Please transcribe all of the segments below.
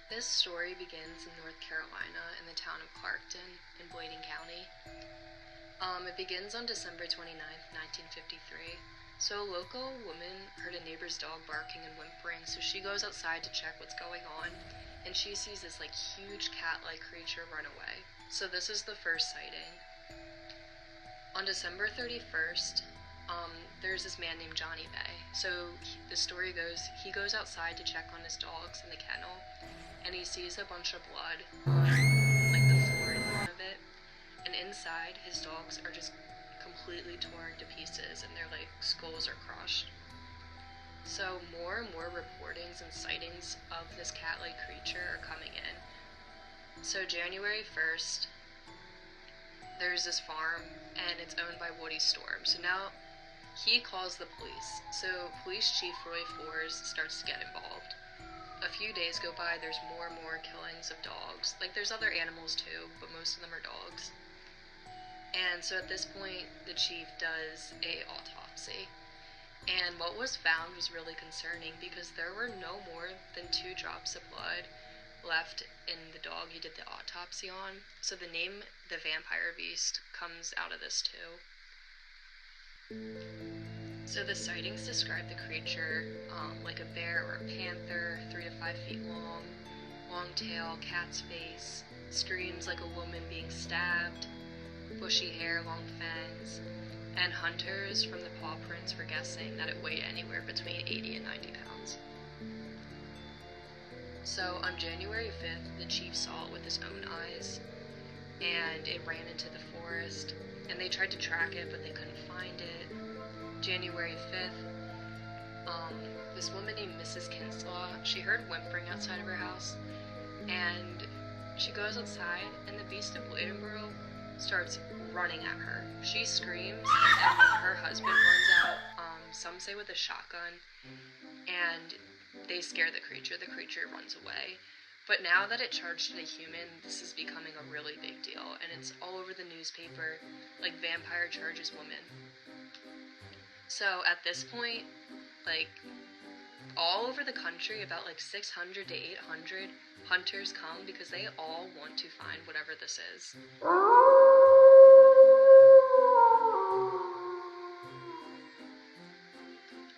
This story begins in North Carolina in the town of Clarkton in Bladen County. It begins on December 29th, 1953. So a local woman heard a neighbor's dog barking and whimpering, so she goes outside to check what's going on, and she sees this huge cat-like creature run away. So this is the first sighting. On December 31st, there's this man named Johnny Bay. So the story goes, he goes outside to check on his dogs in the kennel, and he sees a bunch of blood on the floor in front of it, and inside his dogs are just completely torn to pieces, and their skulls are crushed. So more and more reportings and sightings of this cat-like creature are coming in. So January 1st, there's this farm, and it's owned by Woody Storm. So now he calls the police. So Police Chief Roy Fors starts to get involved. A few days go by, there's more and more killings of dogs. There's other animals too, but most of them are dogs. And so at this point, the chief does a autopsy. And what was found was really concerning because there were no more than 2 drops of blood left in the dog he did the autopsy on. So the name, the vampire beast, comes out of this too. So the sightings describe the creature like a bear or a panther, 3 to 5 feet long tail, cat's face, screams like a woman being stabbed, bushy hair, long fangs, and hunters from the paw prints were guessing that it weighed anywhere between 80 and 90 pounds. So on January 5th, the chief saw it with his own eyes, and it ran into the forest, and they tried to track it, but they couldn't find it. January 5th, this woman named Mrs. Kinslaw, she heard whimpering outside of her house, and she goes outside, and the beast of Bladenboro starts running at her. She screams, and her husband runs out, some say with a shotgun, and they scare the creature. The creature runs away. But now that it charged at a human, this is becoming a really big deal, and it's all over the newspaper, vampire charges woman. So at this point, all over the country, about 600 to 800 hunters come because they all want to find whatever this is.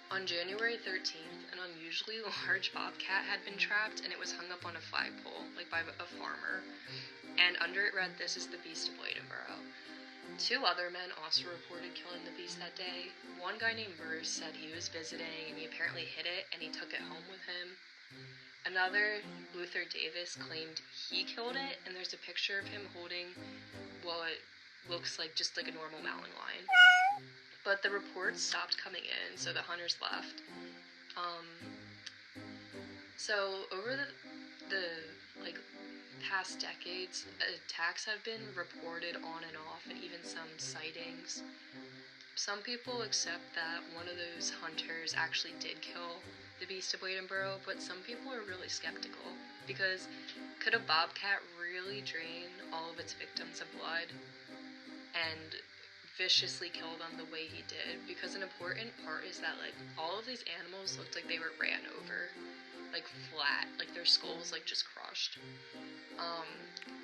On January 13th, an unusually large bobcat had been trapped, and it was hung up on a flagpole, by a farmer, and under it read, "This is the beast of Bladenboro." 2 other men also reported killing the beast that day. One guy named Bruce said he was visiting, and he apparently hit it, and he took it home with him. Another, Luther Davis, claimed he killed it, and there's a picture of him holding what looks just like a normal mountain lion. But the reports stopped coming in, so the hunters left. So over the past decades, attacks have been reported on and off, and even some sightings. Some people accept that one of those hunters actually did kill the beast of Bladenboro, but some people are really skeptical, because could a bobcat really drain all of its victims of blood and viciously kill them the way he did? Because an important part is that all of these animals looked like they were ran over, flat, their skulls just crushed.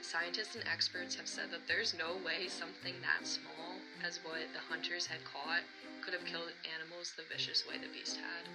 Scientists and experts have said that there's no way something that small as what the hunters had caught could have killed animals the vicious way the beast had.